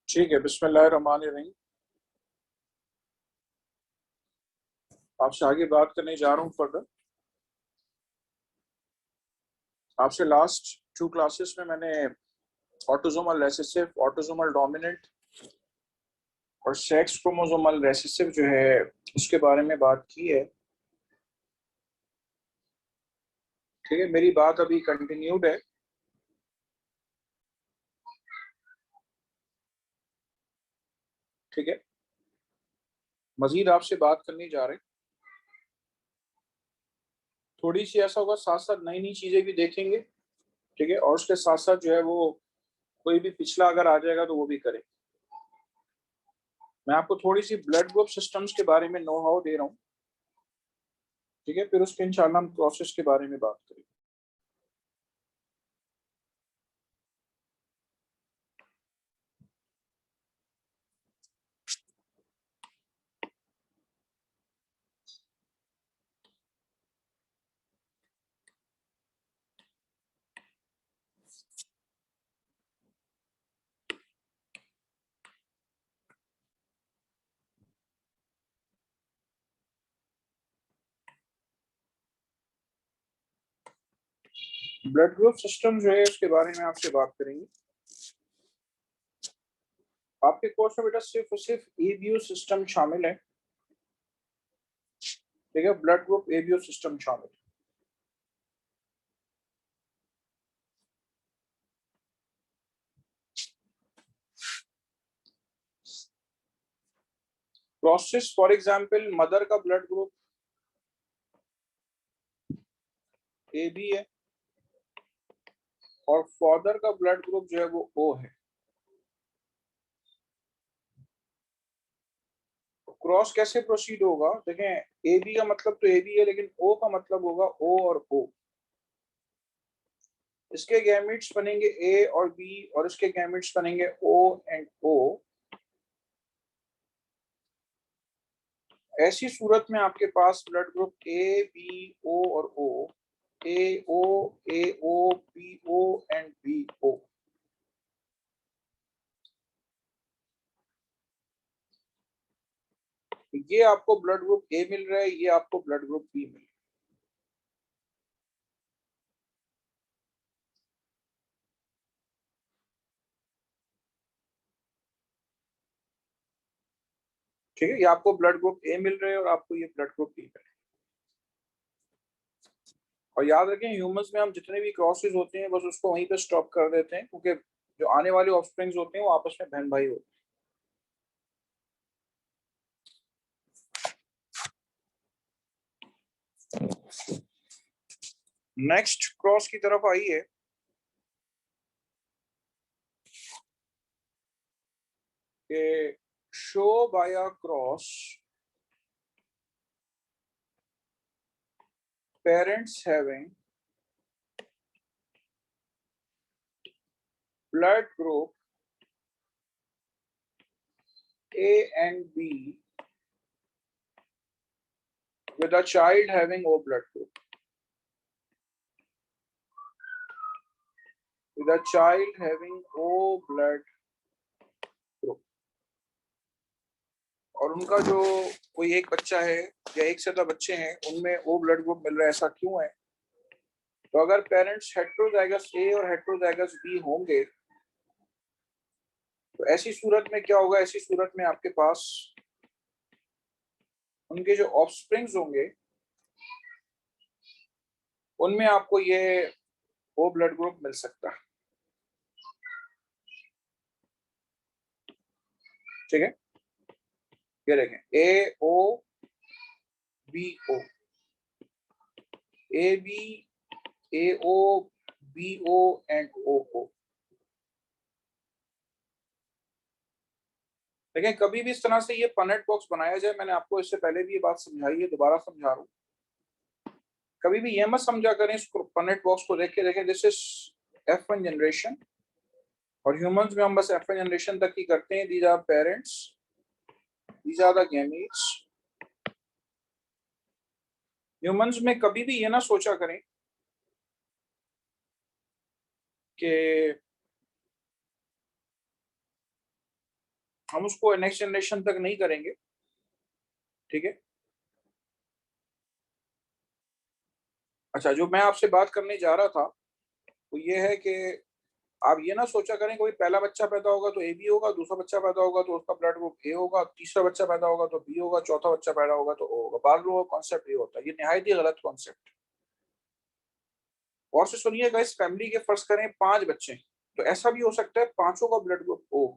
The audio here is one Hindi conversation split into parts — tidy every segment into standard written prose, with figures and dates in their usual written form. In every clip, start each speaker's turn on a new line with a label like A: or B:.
A: ठीक है, बिस्मिल्लाहिर्रहमानिर्रहीम। आपसे आगे बात करने जा रहा हूँ फर्दर। आपसे लास्ट 2 क्लासेस में मैंने ऑटोसोमल रिसेसिव, ऑटोसोमल डोमिनेंट और सेक्स क्रोमोसोमल रिसेसिव जो है उसके बारे में बात की है। ठीक है, मेरी बात अभी कंटिन्यूड है। ठीक है, मजीद आपसे बात करने जा रहे हैं। थोड़ी सी ऐसा होगा, साथ साथ नई नई चीजें भी देखेंगे। ठीक है, और उसके साथ साथ जो है वो कोई भी पिछला अगर आ जाएगा तो वो भी करें। मैं आपको थोड़ी सी ब्लड ग्रुप सिस्टम्स के बारे में नो हाउ दे रहा हूँ। ठीक है, फिर उसके इंशाल्लाह हम प्रोसेस के बारे में बात करेंगे। ब्लड ग्रुप सिस्टम जो है उसके बारे में आपसे बात करेंगे। आपके कोर्स में बेटा सिर्फ और सिर्फ एबीओ सिस्टम शामिल है। ठीक है, ब्लड ग्रुप एबीओ सिस्टम शामिल है। प्रोसेस फॉर एग्जांपल, मदर का ब्लड ग्रुप ए बी है और फादर का ब्लड ग्रुप जो है वो ओ है। क्रॉस कैसे प्रोसीड होगा? देखें, ए बी का मतलब तो ए बी है, लेकिन ओ का मतलब होगा ओ और ओ। इसके गैमेट्स बनेंगे ए और बी और इसके गैमेट्स बनेंगे ओ एंड ओ। ऐसी सूरत में आपके पास blood group A B O और O, A O B O and B O. ये आपको ब्लड ग्रुप ए मिल रहा है, ये आपको ब्लड ग्रुप बी मिल रहा है। ठीक है, ये आपको ब्लड ग्रुप ए मिल रहा है और आपको ये ब्लड ग्रुप बी मिल रहा है। और याद रखें, ह्यूमंस में हम जितने भी क्रॉसेस होते हैं बस उसको वहीं पे स्टॉप कर देते हैं, क्योंकि जो आने वाले ऑफस्प्रिंग्स होते हैं वो आपस में बहन भाई होते हैं। नेक्स्ट क्रॉस की तरफ आइए। कि show by a cross parents having blood group A and B with a child having O blood group. With a child having O blood group. और उनका जो कोई एक बच्चा है या एक से ज्यादा बच्चे हैं उनमें ओ ब्लड ग्रुप मिल रहा है, ऐसा क्यों है? तो अगर पेरेंट्स हेट्रोजाइगस ए और हेट्रोजाइगस बी होंगे तो ऐसी सूरत में क्या होगा? ऐसी सूरत में आपके पास उनके जो ऑफस्प्रिंग्स होंगे उनमें आपको ये ओ ब्लड ग्रुप मिल सकता है। ठीक है, ये देखें, A O B O, A B A O B O and O O. लेकिन कभी भी इस तरह से ये पनेट बॉक्स बनाया जाए, मैंने आपको इससे पहले भी ये बात समझाई है, दोबारा समझा रहा हूँ। कभी भी ये मत समझा करें इस पनेट बॉक्स को देख के, देखें दिस इज F1 जनरेशन और ह्यूमंस में हम बस F1 जनरेशन तक ही करते हैं। These are parents, these are the gametes. Humans में कभी भी ये ना सोचा करें कि हम उसको नेक्स्ट जनरेशन तक नहीं करेंगे, ठीक है। अच्छा, जो मैं आपसे बात करने जा रहा था वो ये है कि आप ये ना सोचा करें कोई पहला बच्चा पैदा होगा तो ए बी होगा, दूसरा बच्चा पैदा होगा तो उसका ब्लड ग्रुप ए होगा, तीसरा बच्चा पैदा होगा तो बी होगा, चौथा बच्चा पैदा होगा तो ओ होगा। बात लोगों का कॉन्सेप्ट ये होता है, ये निहायत ही गलत कॉन्सेप्ट। और से सुनिएगा, इस फैमिली के फर्ज करें 5 बच्चे, तो ऐसा भी हो सकता है पांचों का ब्लड ग्रुप ओ।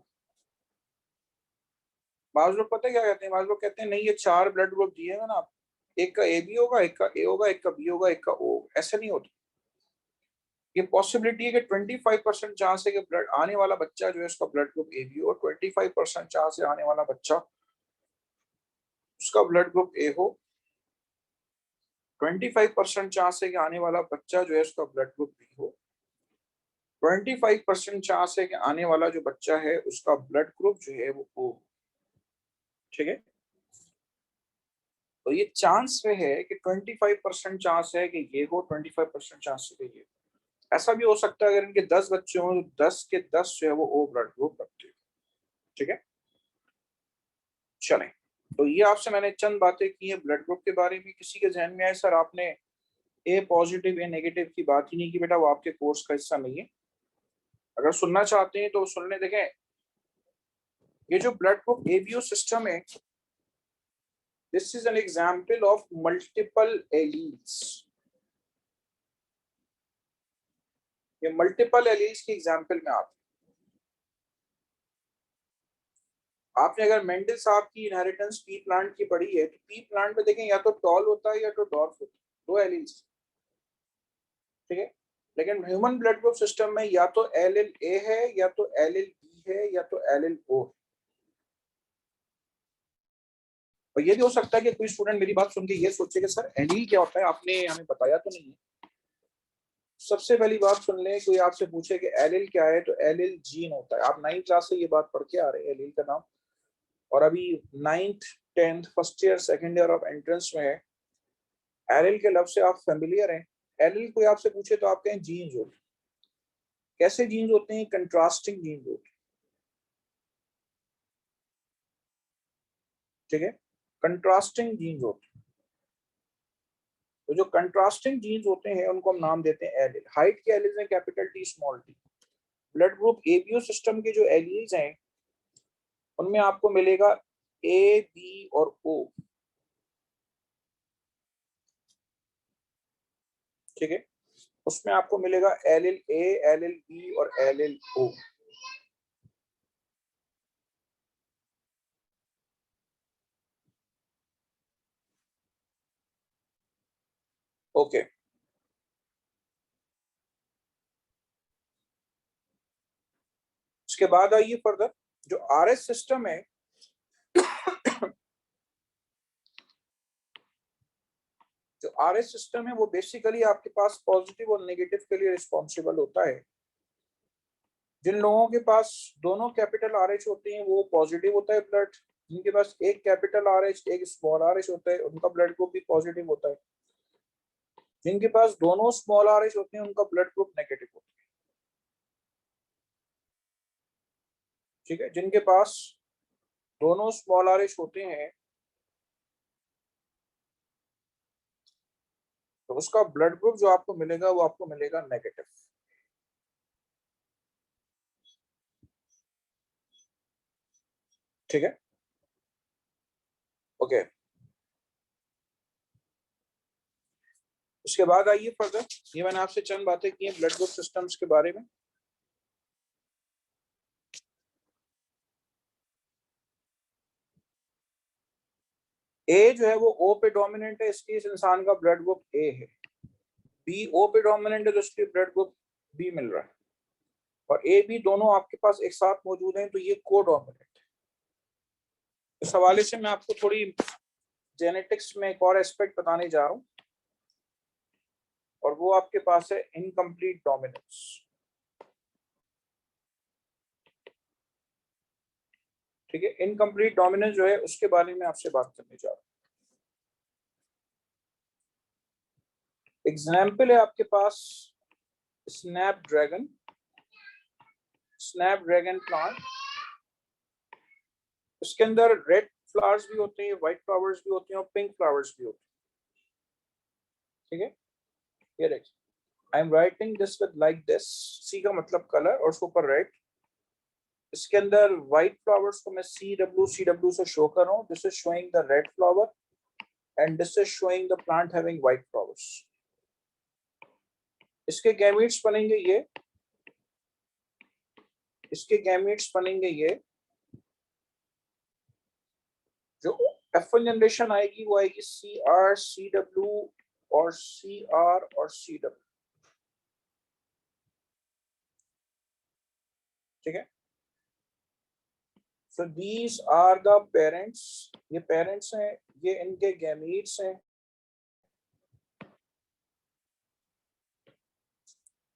A: बाज लोग पता है क्या कहते हैं, बाज लोग कहते हैं नहीं ये 4 ब्लड ग्रुप दिए हैं ना आप, एक का ए बी होगा, एक का ए होगा, एक का बी होगा, एक का ओ। ऐसा नहीं होता। ये पॉसिबिलिटी है कि 25% चांस है कि ब्लड आने वाला बच्चा जो है उसका ब्लड ग्रुप ए बी हो, 25% चांस है आने वाला बच्चा उसका ब्लड ग्रुप ए हो, 25% चांस है कि आने वाला बच्चा जो है उसका ब्लड ग्रुप बी हो, 25% चांस है कि आने वाला जो बच्चा है उसका ब्लड ग्रुप जो है वो ओ। ठीक है, तो ये चांस है कि 25% चांस है कि ये हो, 25% चांस है कि ये। ऐसा भी हो सकता है अगर इनके 10 बच्चे हों तो 10 के 10 जो है वो ओ ब्लड ग्रुप रखते हैं। ठीक है, चलें। तो ये आपसे मैंने चंद बातें की हैं ब्लड ग्रुप के बारे में। किसी के जहन में आए सर आपने ए पॉजिटिव ए नेगेटिव की बात ही नहीं की, बेटा वो आपके कोर्स का हिस्सा नहीं है। अगर सुनना चाहते हैं तो सुनने देखें। ये जो ब्लड ग्रुप एबीओ सिस्टम है, this is an example of multiple alleles. ये मल्टीपल एलील्स की एग्जांपल में आपने अगर मेंडल साहब की इनहेरिटेंस पी प्लांट की पढ़ी है तो पी प्लांट में देखें या तो टॉल होता है या तो डॉर्फ होता है, 2 एलील्स। ठीक है, लेकिन ह्यूमन ब्लड ग्रुप सिस्टम में या तो एलिल ए है या तो एलिल बी है या तो एलिल ओ है। और ये भी हो सकता है कि कोई स्टूडेंट मेरी बात सुन के ये सोचे कि सर एलील क्या होता है, आपने हमें बताया तो नहीं है। सबसे पहली बात सुन लें, कोई आपसे पूछे कि एलिल क्या है तो एलिल जीन होता है। आप 9th क्लास से ये बात पढ़ के आ रहे हैं एलिल का नाम, और अभी 9th 10th first year second year of entrance में है। एलिल के लफ्ज से आप फेमिलियर हैं। एलिल कोई आपसे पूछे तो आप कहें जीन्स होते हैं। कैसे जीन्स होते हैं? कंट्रास्टिंग जीन्स होते हैं। ठीक है, कंट्रास्टिंग जीन्स होते हैं। तो जो कंट्रास्टिंग जीन्स होते हैं उनको हम नाम देते हैं एलिल। हाइट के एलिल्स हैं capital T small T. Blood group ABO system के जो एलिल्स हैं उनमें आपको मिलेगा ए बी और ओ। ठीक है, उसमें आपको मिलेगा एलिल ए, एलिल बी और एलिल ओ। ओके, इसके बाद आइए फर्दर। जो आरएस सिस्टम है जो आरएस सिस्टम है वो बेसिकली आपके पास पॉजिटिव और नेगेटिव के लिए रिस्पॉन्सिबल होता है। जिन लोगों के पास दोनों कैपिटल आरएच होते हैं वो पॉजिटिव होता है ब्लड। जिनके पास एक कैपिटल आरएच एक स्मॉल आरएच होता है उनका ब्लड ग्रुप भी पॉजिटिव होता है। जिनके पास दोनों स्मॉल आरएच होते हैं उनका ब्लड ग्रुप नेगेटिव होता है। ठीक है, जिनके पास दोनों स्मॉल आरएच होते हैं तो उसका ब्लड ग्रुप जो आपको मिलेगा वो आपको मिलेगा नेगेटिव। ठीक है, ओके। उसके बाद आइए फर्दर। ये मैंने आपसे चंद बातें की हैं ब्लड ग्रुप सिस्टम्स के बारे में। ए जो है वो ओ पे डोमिनेंट है, इसलिए इस इंसान का ब्लड ग्रुप ए है। बी ओ पे डोमिनेंट है तो इसलिए ब्लड ग्रुप बी मिल रहा है। और ए बी दोनों आपके पास एक साथ मौजूद हैं तो ये को डोमिनेंट है। इस हवाले से मैं आपको थोड़ी जेनेटिक्स में एक और एस्पेक्ट बताने जा रहा हूँ, और वो आपके पास है इनकम्प्लीट डोमिनेंस। ठीक है, इनकम्प्लीट डोमिनेंस जो है उसके बारे में आपसे बात करने जा रहा हूँ। एग्जाम्पल है आपके पास स्नैपड्रैगन, स्नैपड्रैगन प्लांट। इसके अंदर रेड फ्लावर्स भी होते हैं, व्हाइट फ्लावर्स भी होते हैं और पिंक फ्लावर्स भी होते हैं। ठीक है, ये देखिए, I am writing this with like this, C का मतलब कलर और उसके ऊपर रेड। इसके अंदर व्हाइट फ्लावर्स को मैं सी डब्ल्यू से शो कर रहा हूँ। This is showing the red flower and this is showing the plant having white flowers. इसके गैमेट्स बनेंगे ये, इसके गैमेट्स बनेंगे ये। जो F1 जनरेशन आएगी वो आएगी CR CW और CR और CW। ठीक है, so these are the parents, ये पेरेंट्स हैं, ये इनके गैमीट्स हैं।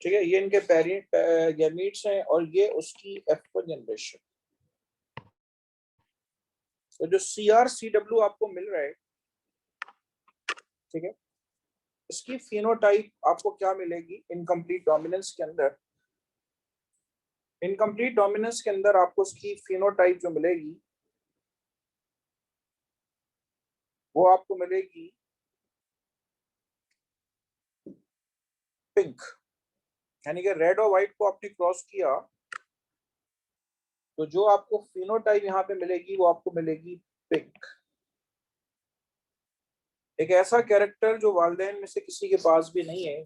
A: ठीक है, ये इनके पेरेंट गैमीट्स हैं और ये उसकी F1 जनरेशन। तो जो CR CW आपको मिल रहा है, ठीक है, इसकी फिनोटाइप आपको क्या मिलेगी इनकम्प्लीट डोमिनेंस के अंदर। इनकम्प्लीट डोमिनेंस के अंदर आपको उसकी फिनोटाइप जो मिलेगी वो आपको मिलेगी पिंक, यानी कि रेड और व्हाइट को आपने क्रॉस किया तो जो आपको फिनोटाइप यहाँ पे मिलेगी वो आपको मिलेगी पिंक। एक ऐसा कैरेक्टर जो वालिदैन में से किसी के पास भी नहीं है।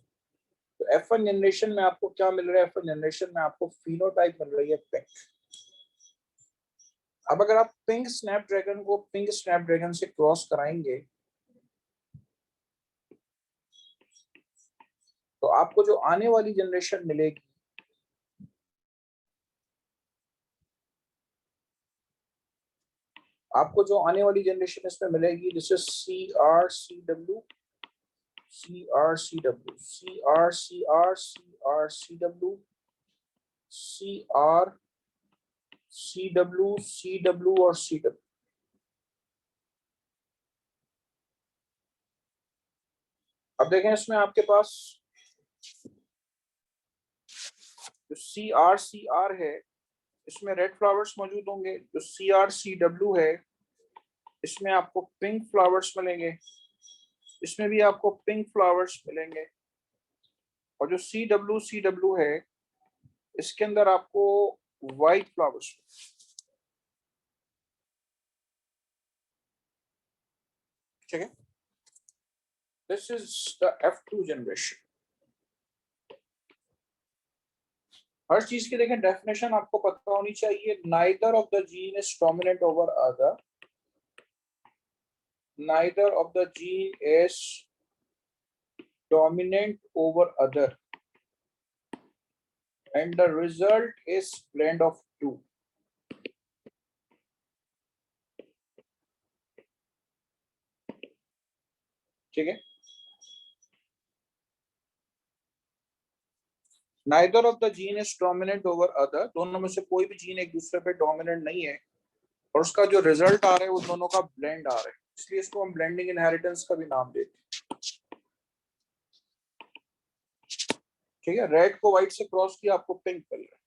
A: तो F1 जनरेशन में आपको क्या मिल रहा है, F1 जनरेशन में आपको फिनोटाइप मिल रही है पिंक। अब अगर आप पिंक स्नैपड्रैगन को पिंक स्नैपड्रैगन से क्रॉस कराएंगे तो आपको जो आने वाली जनरेशन मिलेगी आपको जो आने वाली जनरेशन इसमें मिलेगी, this is CR CW CR CW CR CR CR CW CR CW CW और CW। अब देखें इसमें आपके पास जो CR है इसमें रेड फ्लावर्स मौजूद होंगे। जो CR CW है इसमें आपको पिंक फ्लावर्स मिलेंगे, इसमें भी आपको पिंक फ्लावर्स मिलेंगे। और जो CW है इसके अंदर आपको व्हाइट फ्लावर्स। ठीक है, this is the F2 generation. हर चीज की देखें डेफिनेशन आपको पता होनी चाहिए। Neither of the gene is dominant over other, neither of the gene is dominant over other and the result is blend of two। ठीक है, neither of the gene is dominant over other, दोनों में से कोई भी जीन एक दूसरे पे डोमिनेंट नहीं है और उसका जो रिजल्ट आ रहा है वो दोनों का ब्लेंड आ रहा है, इसलिए इसको हम ब्लेंडिंग इनहेरिटेंस का भी नाम देते हैं। ठीक है, रेड को व्हाइट से क्रॉस किया आपको पिंक मिल रहा है।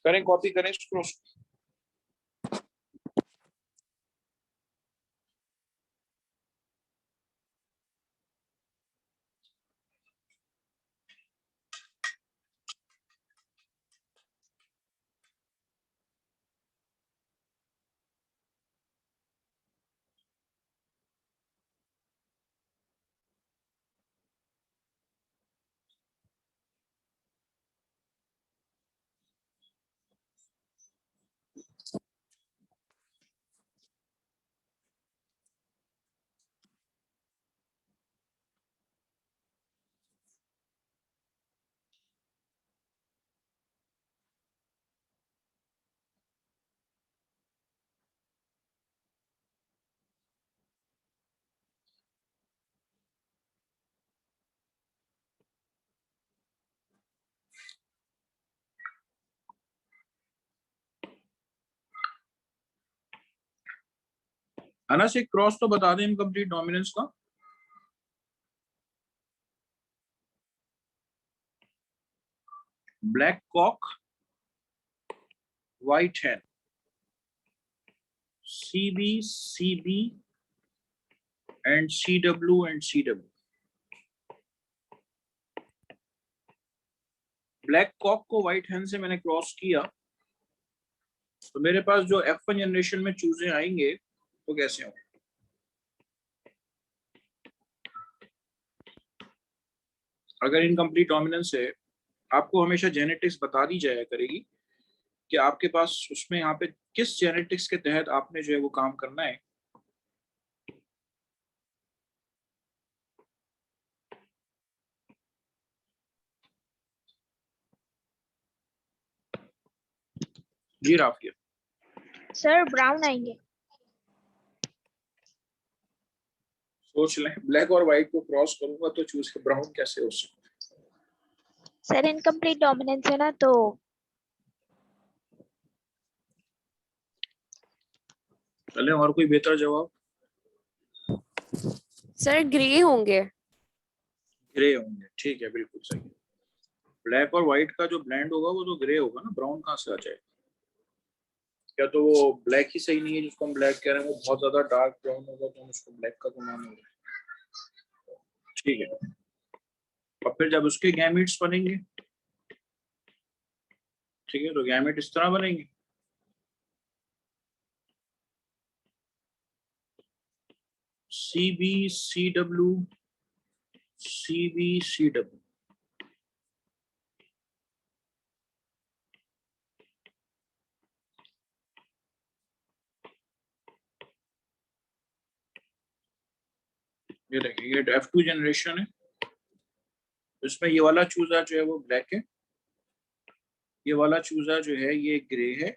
A: करें कॉपी करें इसको। अनस एक क्रॉस तो बता दें इनकम्प्लीट डोमिनेंस का। Black cock, white hen, CB, CB and CW and CW। Black cock को व्हाइट हैन से मैंने क्रॉस किया तो मेरे पास जो F1 जनरेशन में चूजे आएंगे वो कैसे होंगे? अगर इनकम्प्लीट डोमिनेंस है, आपको हमेशा जेनेटिक्स बता दी जाया करेगी कि आपके पास उसमें यहाँ पे किस जेनेटिक्स के तहत आपने जो है वो काम करना है। जी राफिया,
B: सर ब्राउन आएंगे।
A: सोच लें, ब्लैक और व्हाइट को क्रॉस करूंगा तो चूज के ब्राउन कैसे हो सकता?
B: सर इनकम्प्लीट डोमिनेंस है ना, तो
A: चले और कोई बेहतर जवाब?
C: सर ग्रे होंगे।
A: ग्रे होंगे, ठीक है, बिल्कुल सही। ब्लैक और व्हाइट का जो ब्लेंड होगा वो तो ग्रे होगा ना, ब्राउन कहाँ से आ जाएगा? क्या तो वो ब्लैक ही सही नहीं है जिसको हम ब्लैक कह रहे हैं, वो बहुत ज्यादा डार्क ब्राउन होगा तो हम उसको ब्लैक का गुमान होगा। ठीक है, और फिर जब उसके गैमेट्स बनेंगे, ठीक है, तो गैमेट इस तरह बनेंगे। CB, CW, CB, CW। ये देखिए, ये F2 जनरेशन है, इसमें ये वाला चूजा जो है वो ब्लैक है, ये वाला चूजा जो है ये ग्रे है,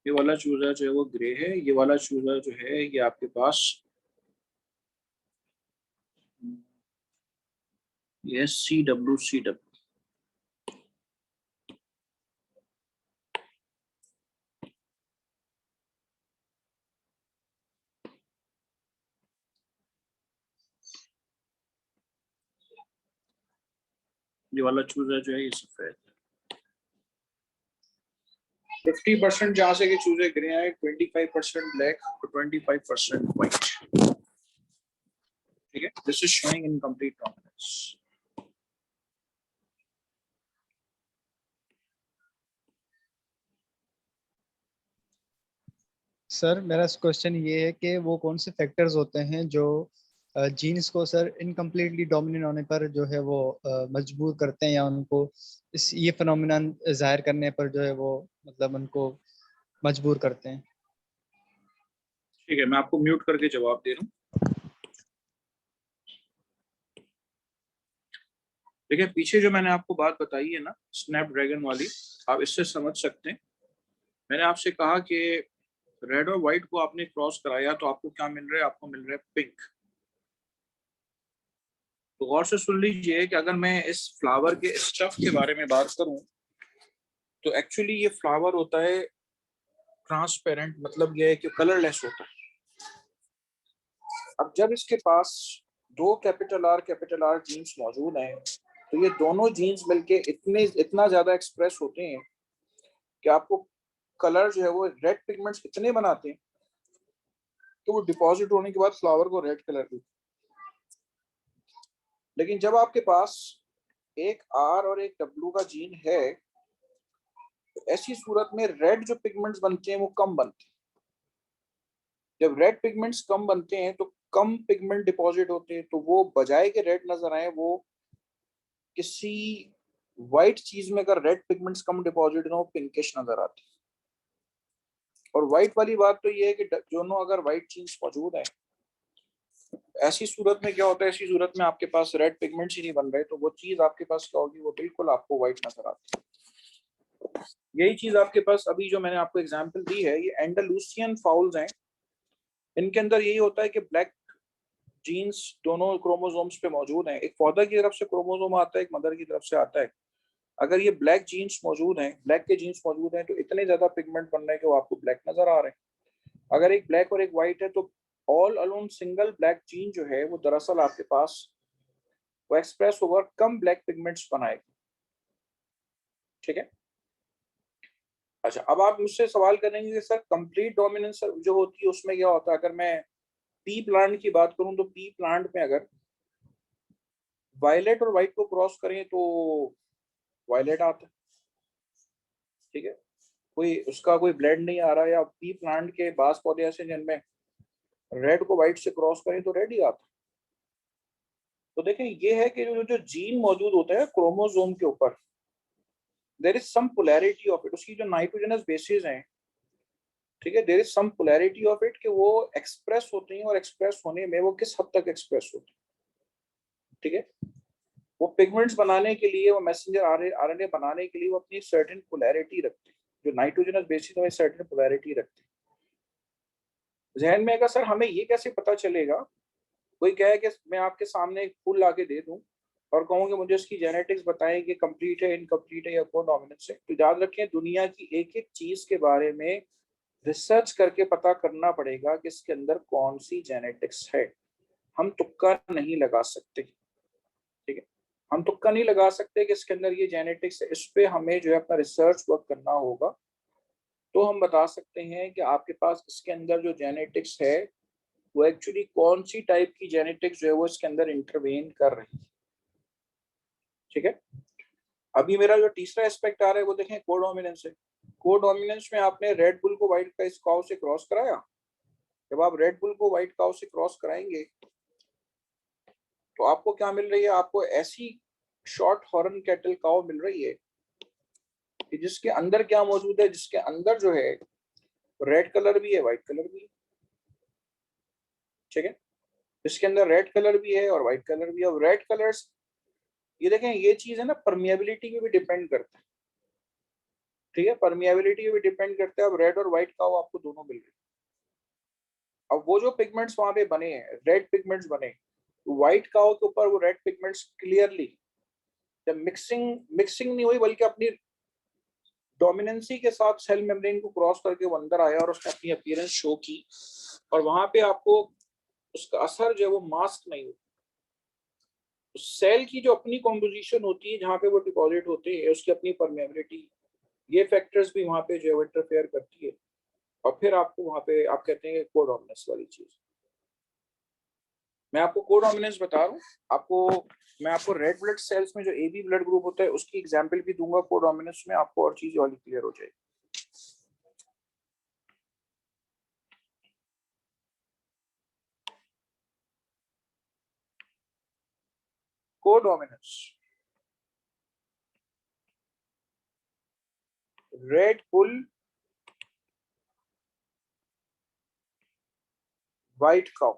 A: ये वाला चूजा जो है वो ग्रे है, ये वाला चूजा जो है ये आपके पास ये CW, CW। ये वाला चूजा जो है ये सफेद। 50% जहां से के चूजे ग्रे आए, 25% ब्लैक और 25% व्हाइट। ठीक है, this is showing incomplete dominance.
D: Sir मेरा क्वेश्चन ये है कि वो कौन से फैक्टर्स होते हैं जो जीन्स को सर इनकम्प्लीटली डोमिनेंट होने पर जो है वो मजबूर करते हैं, या उनको इस ये फिनोमिनन जाहिर करने पर जो है वो मतलब उनको मजबूर करते हैं?
A: ठीक है, मैं आपको म्यूट करके जवाब दे रहा हूँ। देखिए, पीछे जो मैंने आपको बात बताई है ना स्नैपड्रैगन वाली, आप इससे समझ सकते हैं। मैंने आपसे कहा कि रेड और व्हाइट को आपने क्रॉस कराया तो आपको क्या मिल रहा है? आपको मिल रहा है पिंक। तो गौर से सुन लीजिए कि अगर मैं इस फ्लावर के स्टफ के बारे में बात करूं तो एक्चुअली ये फ्लावर होता है ट्रांसपेरेंट, मतलब ये है कि कलरलेस होता है। अब जब इसके पास दो कैपिटल आर जीन्स मौजूद हैं तो ये दोनों जीन्स मिलके इतना ज्यादा एक्सप्रेस होते हैं कि आपको कलर जो है वो रेड पिगमेंट्स इतने बनाते हैं कि वो डिपॉजिट होने के बाद फ्लावर को रेड कलर देते। लेकिन जब आपके पास एक आर और एक डब्ल्यू का जीन है तो ऐसी सूरत में रेड जो पिगमेंट्स बनते हैं वो कम बनते हैं। जब रेड पिगमेंट्स कम बनते हैं तो कम पिगमेंट डिपॉजिट होते हैं, तो वो बजाय के रेड नजर आए वो किसी व्हाइट चीज में अगर रेड पिगमेंट्स कम डिपॉजिट हो पिंकिश नजर आती है। और व्हाइट वाली बात तो ये है कि दोनों अगर व्हाइट चीज मौजूद है, ऐसी सूरत में क्या होता है, ऐसी सूरत में आपके पास रेड पिगमेंट्स ही नहीं बन रहे तो वो चीज आपके पास क्या होगी, वो बिल्कुल आपको व्हाइट नजर आती है। यही चीज आपके पास अभी जो मैंने आपको एग्जांपल दी है, ये एंडालूसियन फाउल्स हैं। इनके अंदर यही होता है कि ब्लैक जीन्स दोनों क्रोमोसोम्स पे मौजूद हैं। एक फादर की तरफ से क्रोमोसोम आता है, एक मदर की तरफ से आता है। अगर ये ब्लैक जीन्स मौजूद हैं, ब्लैक के जीन्स मौजूद हैं, तो इतने ज्यादा पिगमेंट बन रहे हैं कि वो आपको ब्लैक नजर आ रहे हैं। अगर एक ब्लैक और एक व्हाइट है तो all alone single black gene जो है वो दरअसल आपके पास वो एक्सप्रेस ओवर कम ब्लैक पिगमेंट्स बनाएगी। ठीक है। अच्छा, अब आप मुझसे सवाल करेंगे कि सर कंप्लीट डोमिनेंस जो होती है उसमें क्या होता है? अगर मैं पी प्लांट की बात करूं तो पी प्लांट में अगर वायलेट और व्हाइट को क्रॉस करें तो वायलेट आता है, ठीक है। कोई उसका कोई ब्लेंड नहीं आ रहा, या पी प्लांट के बास पौधे ऐसे जिनमें रेड को व्हाइट से क्रॉस करें तो रेड ही आता है। तो देखें, ये है कि जो जो जीन मौजूद होता है क्रोमोसोम के ऊपर, there is some polarity of it, उसकी जो नाइट्रोजनस बेसिस हैं, ठीक है, there is some polarity of it, कि वो एक्सप्रेस होते हैं, और एक्सप्रेस होने में वो किस हद तक एक्सप्रेस होते हैं, ठीक है। वो पिगमेंट्स बनाने के लिए, वो मैसेंजर आरएनए बनाने के लिए वो अपनी सर्टेन पोलैरिटी रखते हैं, जो नाइट्रोजनस बेसिस में सर्टेन पोलैरिटी रखते हैं। जहन में आएगा सर हमें ये कैसे पता चलेगा? कोई कहे कि मैं आपके सामने एक फूल लाके दे दूं और कहूँ कि मुझे इसकी जेनेटिक्स बताएं कि कंप्लीट है, इनकम्प्लीट है, या कोडोमिनेंस है, तो याद रखें दुनिया की एक एक चीज के बारे में रिसर्च करके पता करना पड़ेगा कि इसके अंदर कौन सी जेनेटिक्स है। हम तुक्का नहीं लगा सकते, ठीक है। हम तुक्का नहीं लगा सकते कि इसके अंदर ये जेनेटिक्स है, इस पे हमें जो है अपना रिसर्च वर्क करना होगा। तो हम बता सकते हैं कि आपके पास इसके अंदर जो जेनेटिक्स है वो एक्चुअली कौन सी टाइप की जेनेटिक्स जो है वो इसके अंदर इंटरवेन कर रही है, ठीक है। अभी मेरा जो तीसरा एस्पेक्ट आ रहा है वो देखें कोडोमिनेंस है। कोडोमिनेंस में आपने रेड बुल को व्हाइट का इस काउ से क्रॉस कराया। जब आप रेड बुल को व्हाइट काउ से क्रॉस कराएंगे तो आपको क्या मिल रही है? आपको ऐसी शॉर्ट हॉर्न कैटल काउ मिल रही है कि जिसके अंदर क्या मौजूद है, जिसके अंदर जो है रेड कलर भी है, व्हाइट कलर भी है, ठीक है। इसके अंदर रेड कलर भी है और व्हाइट कलर भी है। और रेड कलर्स, ये देखें, ये चीज है ना, परमिएबिलिटी पे भी डिपेंड करता है, ठीक है। परमिएबिलिटी पे भी डिपेंड करता है। अब रेड और व्हाइट काउ आपको दोनों मिल रही है। अब वो जो पिगमेंट्स वहां पे बने हैं, रेड पिगमेंट्स बने, व्हाइट काउ के ऊपर वो रेड पिगमेंट्स क्लियरली, जब मिक्सिंग मिक्सिंग नहीं हुई बल्कि अपनी डोमिनेंसी के साथ सेल मेम्ब्रेन को क्रॉस करके वो अंदर आया और उसने अपनी अपीयरेंस शो की, और वहां पे आपको उसका असर जो है वो मास्क नहीं हुआ। सेल की जो अपनी कॉम्पोजिशन होती है, जहाँ पे वो डिपॉजिट होते हैं, उसकी अपनी परमेबिलिटी, ये फैक्टर्स भी वहां पे जो है इंटरफेयर करती है। और फिर आपको वहां पे आप कहते हैं कोडोमिनेंस वाली चीज। मैं आपको कोडोमिनेंस बता रहा हूँ आपको। मैं आपको रेड ब्लड सेल्स में जो AB ब्लड ग्रुप होता है उसकी एग्जांपल भी दूंगा कोडोमिनेंस में, आपको और चीज वाली क्लियर हो जाएगी। Codominance, red bull white cow,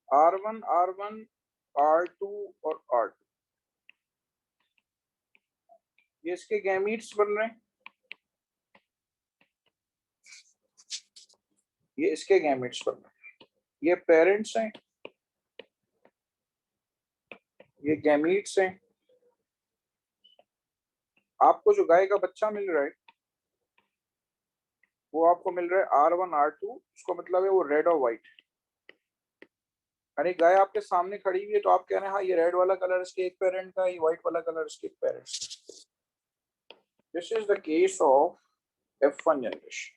A: R1 R1 R2 और R2, ये इसके गैमीट्स बन रहे हैं, ये इसके गैमीट्स बन रहे हैं, ये पेरेंट्स हैं, ये गैमीट्स हैं। आपको जो गाय का बच्चा मिल रहा है वो आपको मिल रहा है R1 R2, उसका मतलब है वो रेड और व्हाइट। यानी गाय आपके सामने खड़ी हुई है तो आप कह रहे हैं हाँ ये रेड वाला कलर इसके एक पेरेंट का, ये व्हाइट वाला कलर इसके एक parent. This is the case of F1 generation.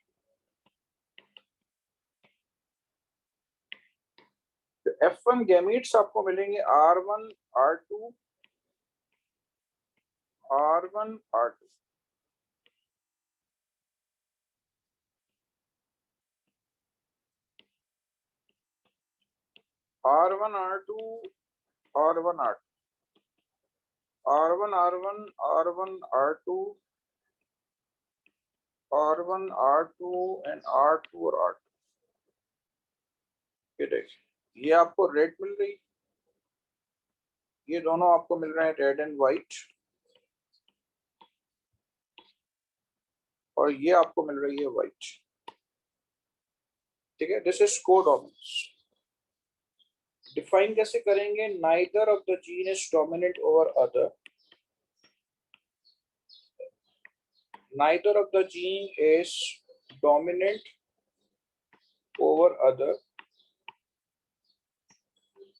A: तो F1 गैमीट्स आपको मिलेंगे R1 R2 R1 R2। R1 R2 R1 R2 R1 R1 R1 R2 R1 R2 and R2 और R2। ये देखिए, ये आपको रेड मिल रही, ये दोनों आपको मिल रहे हैं रेड एंड व्हाइट, और ये आपको मिल रही है व्हाइट, ठीक है। This is codominance. डिफाइन कैसे करेंगे? Neither of the gene is dominant over other, neither of the gene is dominant over other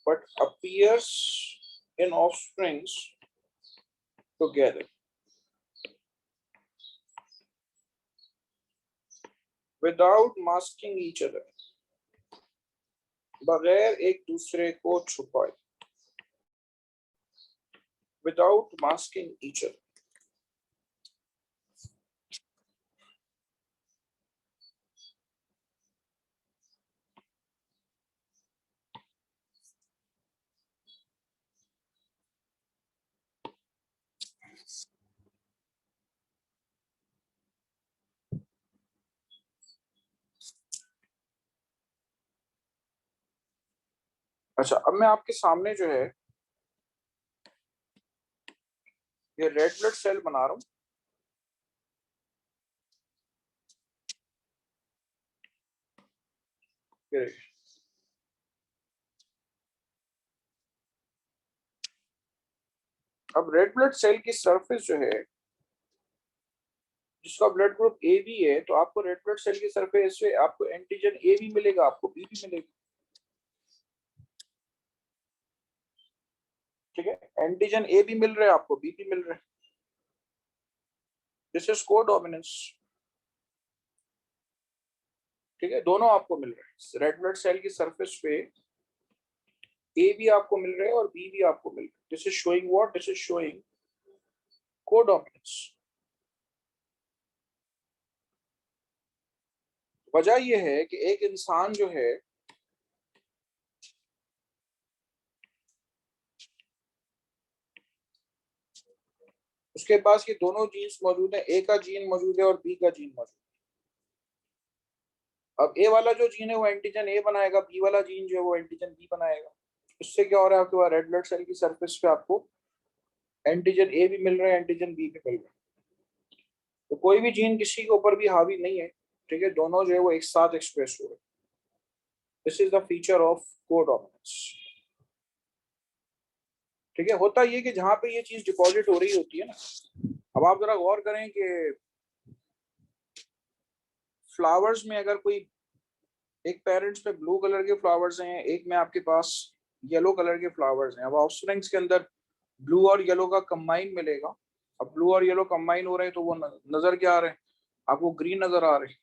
A: but appears in offsprings together without masking each other, बगैर एक दूसरे को छुपाए, without masking each other. अच्छा, अब मैं आपके सामने जो है ये रेड ब्लड सेल बना रहा हूं। ये अब रेड ब्लड सेल की सरफेस जो है, जिसका ब्लड ग्रुप ए बी है, तो आपको रेड ब्लड सेल की सरफेस से आपको एंटीजन ए भी मिलेगा, आपको बी भी मिलेगा। ठीक है, एंटीजन ए भी मिल रहा है, आपको बी भी मिल रहा है। This is codominance. ठीक है, दोनों आपको मिल रहे हैं। रेड ब्लड सेल की सरफेस पे ए भी आपको मिल रहा है और बी भी आपको मिल रहा है। This is showing what? This is showing codominance. वजह यह है कि एक इंसान जो है उसके पास ये दोनों जीन्स मौजूद है, ए का जीन मौजूद है और बी का जीन मौजूद है। अब ए वाला जो जीन है वो एंटीजन ए बनाएगा, बी वाला जीन जो है वो एंटीजन बी बनाएगा। इससे क्या हो रहा है, आपके पास रेड ब्लड सेल की सरफेस पे आपको एंटीजन ए भी मिल रहा है, एंटीजन बी भी मिल रहा है। तो कोई भी जीन किसी के ऊपर भी हावी नहीं है। ठीक है, दोनों जो है वो एक साथ एक्सप्रेस हो रहे हैं। This is the feature of codominance. ठीक है, होता ये कि जहां पे ये चीज डिपॉजिट हो रही होती है ना, अब आप जरा गौर करें कि फ्लावर्स में अगर कोई एक पेरेंट्स पे ब्लू कलर के फ्लावर्स हैं, एक में आपके पास येलो कलर के फ्लावर्स हैं, अब ऑफस्प्रिंग्स के अंदर ब्लू और येलो का कंबाइन मिलेगा। अब ब्लू और येलो कंबाइन हो रहे हैं तो वो नजर क्या आ रहे हैं आपको? ग्रीन नजर आ रहे हैं।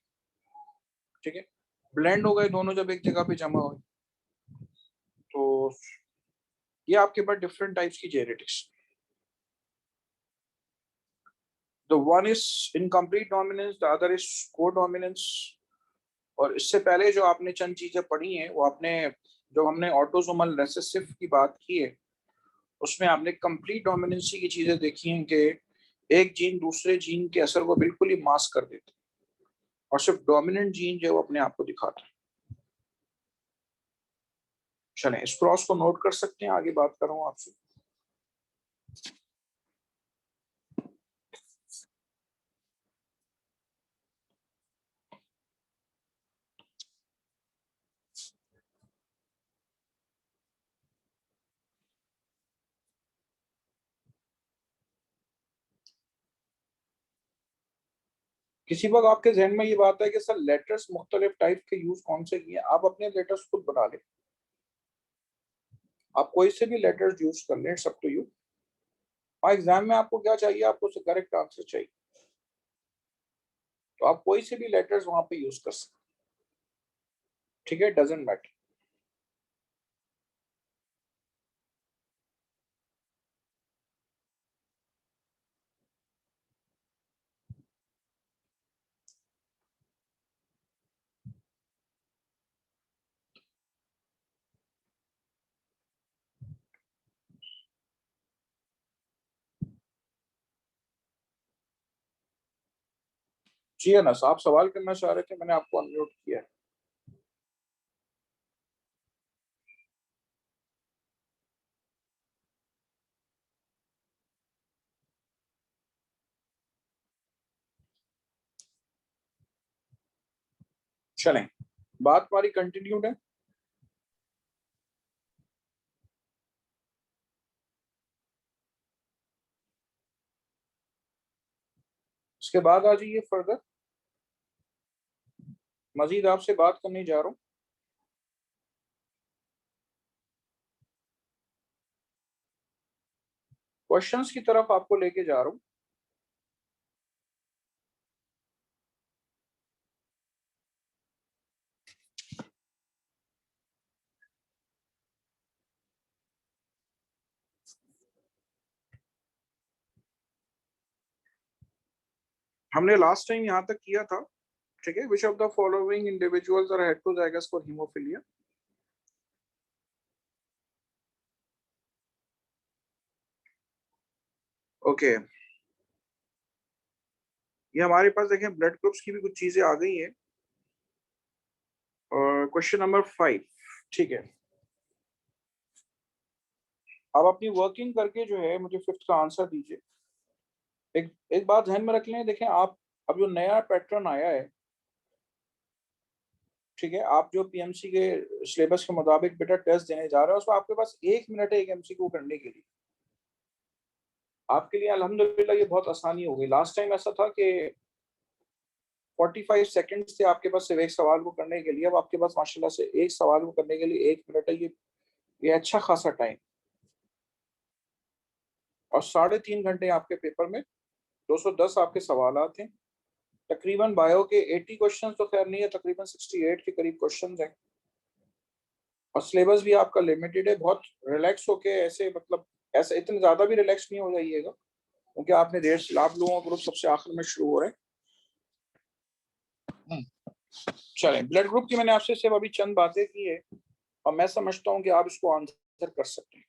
A: ठीक है, ब्लेंड हो गए दोनों जब एक जगह पे जमा हुए, तो ये आपके पास डिफरेंट टाइप्स की genetics. The one is incomplete dominance, the other is codominance. और इससे पहले जो आपने चंद चीजें पढ़ी हैं वो आपने, जब हमने ऑटोसोमल रिसेसिव की बात की है उसमें आपने कंप्लीट डोमिनेंसी की चीजें देखी हैं कि एक जीन दूसरे जीन के असर को बिल्कुल ही मास्क कर देता है और सिर्फ डोमिनेंट जीन जो है वो अपने आप को दिखाता है। चलें, इस क्रॉस को नोट कर सकते हैं, आगे बात कर रहा हूँ आपसे। किसी वक्त आपके जहन में ये बात है कि सर लेटर्स मुख्तलिफ टाइप के यूज कौन से किए, आप अपने लेटर्स खुद बना लें। आप कोई से भी लेटर्स यूज कर लें, सब टू यू। और एग्जाम में आपको क्या चाहिए? आपको करेक्ट आंसर चाहिए, तो आप कोई से भी लेटर्स वहां पे यूज कर सकते। ठीक है, डजंट मैटर। जी अनस, आप सवाल करना चाह रहे थे, मैंने आपको अनम्यूट किया है। चलें, बात हमारी कंटिन्यूड है। उसके बाद आ जाइए फर्दर, मजीद आपसे बात करने जा रहा हूँ। क्वेश्चंस की तरफ आपको लेके जा रहा हूं। हमने लास्ट टाइम यहां तक किया था, ठीक है। Which of the following individuals are heterozygous for haemophilia? Okay, ये हमारे पास देखें ब्लड ग्रुप्स की भी कुछ चीजें आ गई हैं। और क्वेश्चन नंबर 5, ठीक है। अब अपनी वर्किंग करके जो है मुझे 5th का आंसर दीजिए। एक बात ध्यान में रख लें, देखें आप अब जो नया पैटर्न आया है, ठीक है, आप जो पीएमसी के सिलेबस के मुताबिक बेटा टेस्ट देने जा रहे हो, उसमें आपके पास 1 मिनट है एक एमसीक्यू करने के लिए। आपके लिए अल्हम्दुलिल्लाह ये बहुत आसानी हो गई। लास्ट टाइम ऐसा था कि 45 सेकंड से आपके पास सिर्फ एक सवाल को करने के लिए, अब आपके पास माशाल्लाह से एक सवाल को करने के लिए 1 मिनट है। ये अच्छा खासा टाइम। और 3.5 घंटे आपके पेपर में 210 आपके सवाल हैं। तकरीबन बायो के 80 क्वेश्चन तो खैर नहीं है, तकरीबन 68 के करीब क्वेश्चन हैं। और सिलेबस भी आपका लिमिटेड है। बहुत रिलैक्स होके ऐसे, मतलब ऐसे इतने ज्यादा भी रिलैक्स नहीं हो जाइएगा, क्योंकि आपने देर से, आप लोगों का ग्रुप सबसे आखिर में शुरू हो रहे हैं। चलें, ब्लड ग्रुप की मैंने आपसे सिर्फ अभी चंद बातें की है, और मैं समझता हूँ कि आप इसको आंसर कर सकते हैं।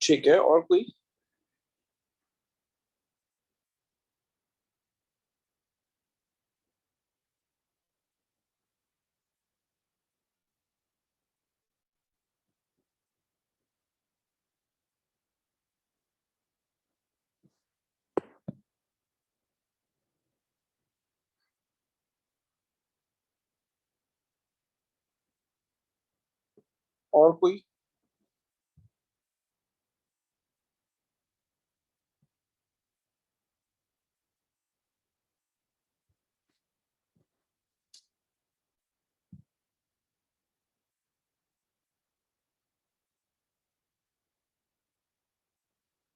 A: ठीक है, और कोई? और कोई?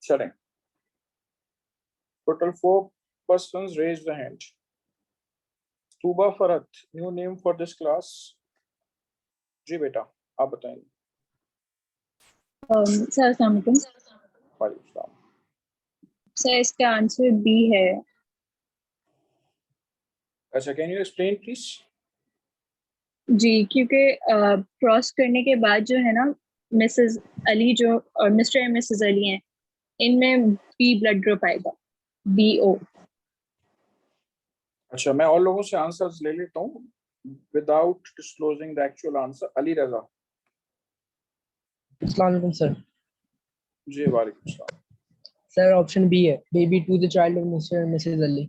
A: चलें, total 4 persons raised the hand. Tuba Farhat, new name for this class. जी बेटा, आप बताएंगे।
C: सर अस्सलाम वालेकुम।
A: वालेकुम सलाम।
C: सर इसका आंसर बी है।
A: अच्छा, कैन यू एक्सप्लेन प्लीज?
C: जी, क्योंकि क्रॉस करने के बाद जो है ना, मिसेस अली जो और मिस्टर एंड मिसेस अली हैं, इनमें बी ब्लड ग्रुप आएगा, बी ओ।
A: अच्छा, मैं और लोगों से आंसर्स ले लेता हूँ without disclosing the actual answer. Ali Raza.
E: अस्सलाम वालेकुम सर।
A: जी वालेकुम सलाम।
E: सर ऑप्शन बी है, baby to the child of Mr and Mrs Ali.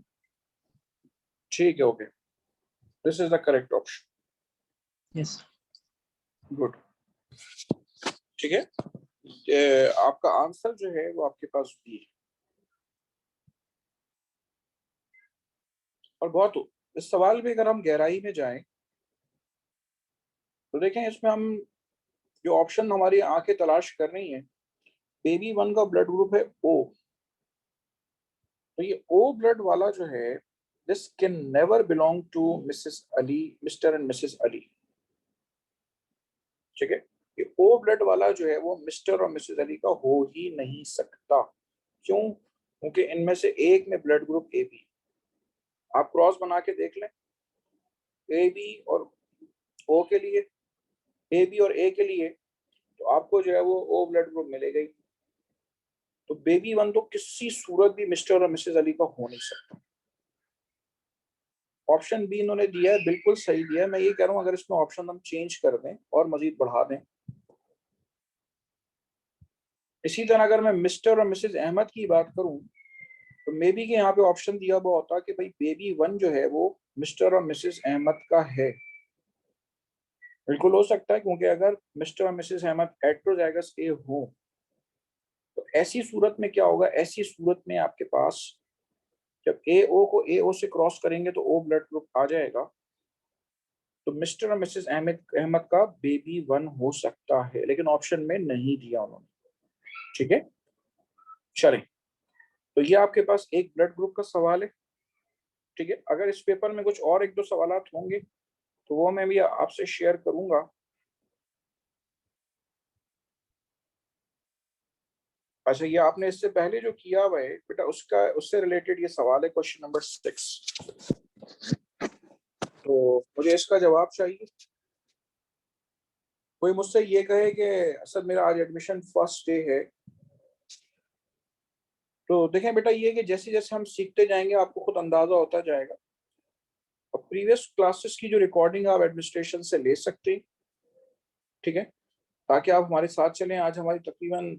A: ठीक है, okay, this is the correct option.
E: Yes.
A: Good, ठीक है। आपका आंसर जो है वो आपके पास बी है। और बहुत इस सवाल में अगर हम गहराई में जाएं तो देखें, इसमें हम जो ऑप्शन हमारी आंखें तलाश कर रही हैं, बेबी 1 का ब्लड ग्रुप है ओ। तो ये ओ ब्लड वाला जो है, this can never belong to Mrs Ali, Mr and Mrs Ali. ठीक है, ये ओ ब्लड वाला जो है वो मिस्टर और मिसेस अली का हो ही नहीं सकता। क्यों? क्योंकि इनमें से एक में ब्लड ग्रुप ए बी। आप क्रॉस बना के देख लें, ए बी और ओ के लिए, ए बी और ए के लिए, तो आपको जो है वो ओ ब्लड ग्रुप मिलेगा ही। तो बेबी वन तो किसी सूरत भी मिस्टर और मिसेस अली का हो नहीं सकता। ऑप्शन बी इन्होंने दिया है, बिल्कुल सही दिया है। मैं ये कह रहा हूं अगर इसमें ऑप्शन हम चेंज कर दें और मजीद बढ़ा दें, इसी तरह अगर मैं मिस्टर और मिसेस अहमद की बात करूं तो मे बी के यहाँ पे ऑप्शन दिया हुआ होता कि भाई बेबी वन जो है वो मिस्टर और मिसेस अहमद का है। बिल्कुल हो सकता है, क्योंकि अगर मिस्टर और मिसेस अहमद हेटेरोजाइगस ए हो तो ऐसी सूरत में क्या होगा, ऐसी सूरत में आपके पास जब ए ओ को ए ओ से क्रॉस करेंगे तो ओ ब्लड ग्रुप आ जाएगा। तो मिस्टर और मिसेस अहमद का बेबी वन हो सकता है, लेकिन ऑप्शन में नहीं दिया उन्होंने। ठीक है, चलें। तो ये आपके पास एक ब्लड ग्रुप का सवाल है। ठीक है, अगर इस पेपर में कुछ और एक दो सवाल होंगे तो वो मैं भी आपसे शेयर करूंगा। अच्छा, ये आपने इससे पहले जो किया हुआ है बेटा, उसका उससे रिलेटेड ये सवाल है, क्वेश्चन नंबर 6। तो मुझे इसका जवाब चाहिए। कोई मुझसे ये कहे कि सर मेरा आज एडमिशन फर्स्ट डे है, तो देखें बेटा, ये कि जैसे जैसे हम सीखते जाएंगे आपको खुद अंदाजा होता जाएगा। और प्रीवियस क्लासेस की जो रिकॉर्डिंग आप एडमिनिस्ट्रेशन से ले सकते हैं, ठीक है, ताकि आप हमारे साथ चलें। आज हमारी तकरीबन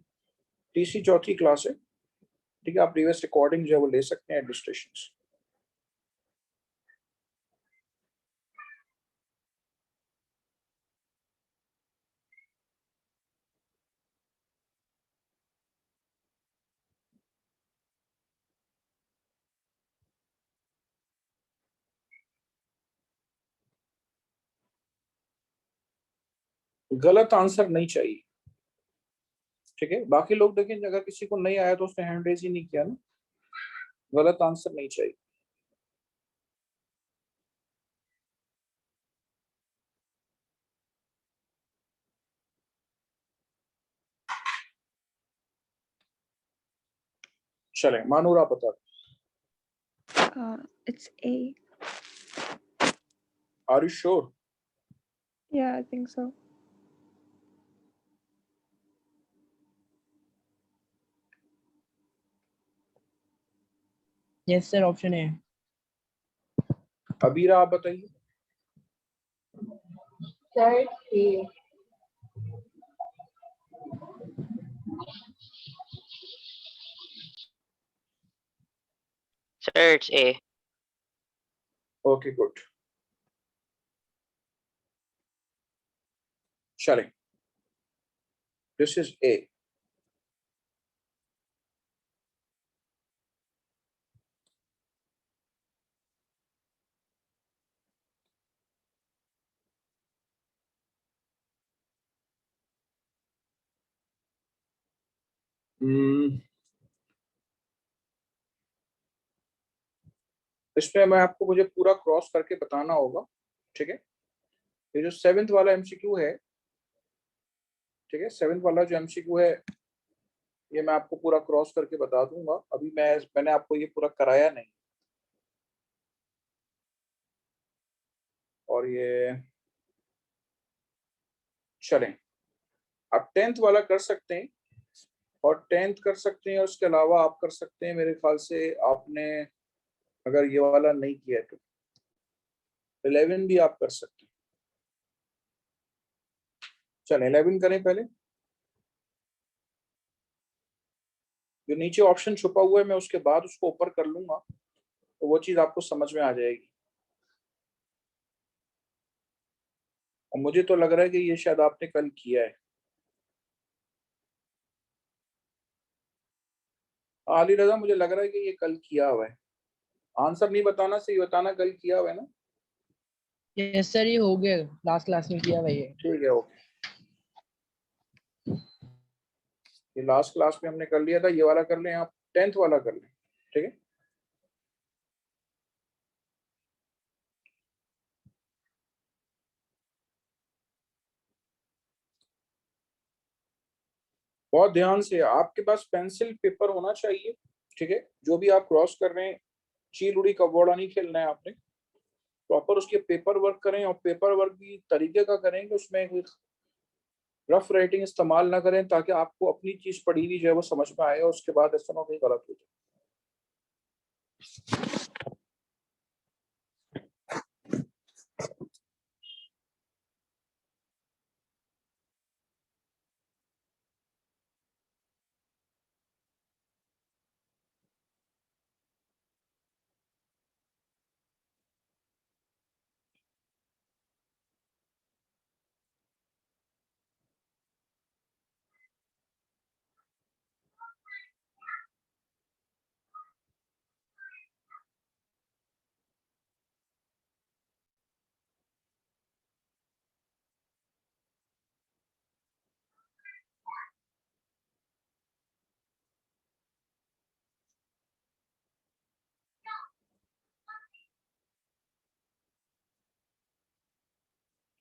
A: तीसरी चौथी क्लास है। ठीक है, आप प्रीवियस रिकॉर्डिंग जो है वो ले सकते हैं एडमिनिस्ट्रेशन से। गलत आंसर नहीं चाहिए। ठीक है, बाकी लोग देखें, अगर किसी को नहीं आया तो उसने हैंड रेज ही नहीं किया ना, गलत आंसर नहीं चाहिए। चले, मानूरा बता।
B: It's A.
A: Are you sure?
B: Yeah, I think so.
E: Yes, sir. Option A.
A: Abira आप बताइए।
C: Sir, A.
F: Sir, it's A.
A: Okay good, चलें, दिस इज ए। इसमें मैं आपको मुझे पूरा क्रॉस करके बताना होगा। ठीक है, ये जो 7th वाला एमसीक्यू है, ठीक है, 7th वाला जो एमसीक्यू है ये मैं आपको पूरा क्रॉस करके बता दूंगा। अभी मैंने आपको ये पूरा कराया नहीं। और ये चलें, आप 10th वाला कर सकते हैं, और 10th कर सकते हैं, और उसके अलावा आप कर सकते हैं, मेरे ख्याल से आपने अगर ये वाला नहीं किया है तो 11 भी आप कर सकते हैं। चलें 11 करें पहले। जो नीचे ऑप्शन छुपा हुआ है मैं उसके बाद उसको ऊपर कर लूंगा, तो वो चीज आपको समझ में आ जाएगी। और मुझे तो लग रहा है कि ये शायद आपने कल किया है। अली रजा, मुझे लग रहा है कि ये कल किया हुआ है। आंसर नहीं बताना, सही बताना, कल किया हुआ है ना?
E: Yes, sir. ये हो गया लास्ट क्लास में किया भाई ये.
A: ठीक है, ओके, ये लास्ट क्लास में हमने कर लिया था। ये वाला कर लें, आप 10th वाला कर लें। ठीक है, बहुत ध्यान से, आपके पास पेंसिल पेपर होना चाहिए। ठीक है, जो भी आप क्रॉस कर रहे हैं, चील उड़ी कबोड़ा नहीं खेलना है आपने, प्रॉपर उसके पेपर वर्क करें, और पेपर वर्क भी तरीके का करें कि उसमें कोई रफ राइटिंग इस्तेमाल ना करें, ताकि आपको अपनी चीज पढ़ी हुई जो है वो समझ में आए, और उसके बाद ऐसा ना कहीं गलत हो जाए।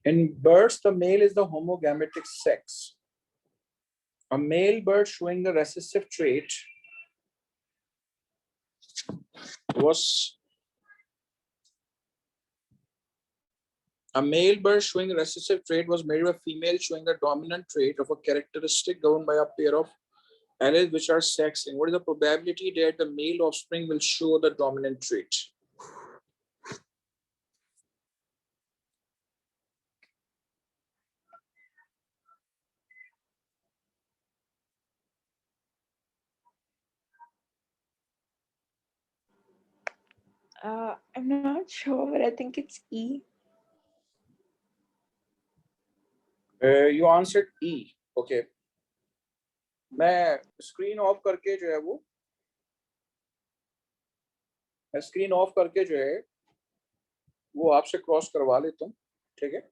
A: In birds, the male is the homogametic sex. A male bird showing the recessive trait was married by a female showing the dominant trait of a characteristic governed by a pair of alleles which are sex-linked. What is the probability that the male offspring will show the dominant trait?
B: I'm not sure, but I think it's E.
A: You answered E. Okay. मैं स्क्रीन ऑफ करके जो है वो आपसे क्रॉस करवा लेता हूँ, ठीक है।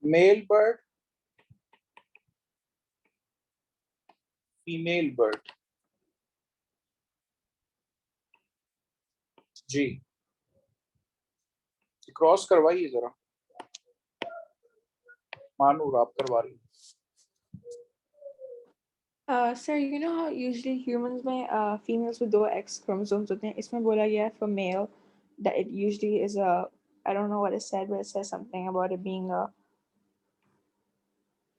A: मेल बर्ड, फीमेल बर्ड, जी क्रॉस करवाइए जरा, मानूर आप करवा रही।
B: Sir, you know how usually humans में females with 2 X chromosomes होते हैं, इसमें बोला गया है for male that it usually is a, I don't know what it said, but it says something about it being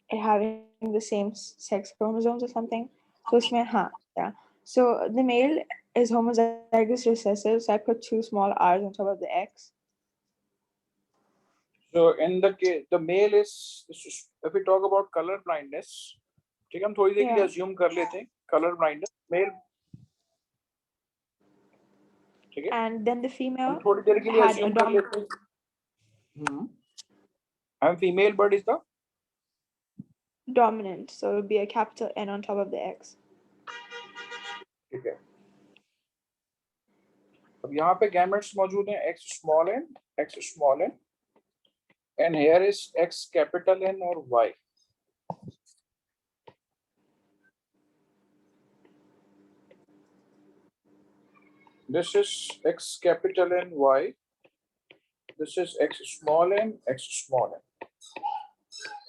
B: it having the same sex chromosomes or something. So इसमें हाँ, yeah. So the male is homozygous recessive, so I put 2 small R's on top of the X.
A: So in the case, the male is, if we talk about color blindness, ठीक है, हम थोड़ी देर के लिए assume कर लेते हैं color blindness, male, ठीक है,
B: And then the female
A: हम थोड़ी देर के लिए
B: had a
A: assume कर लेते हैं, and female bird is the
B: dominant, so it would be a capital N on top of the X.
A: ठीक है। अब यहाँ पे gametes मौजूद हैं, X small n, and here is X capital N or Y. This is X capital N, Y. This is X small n, X small n.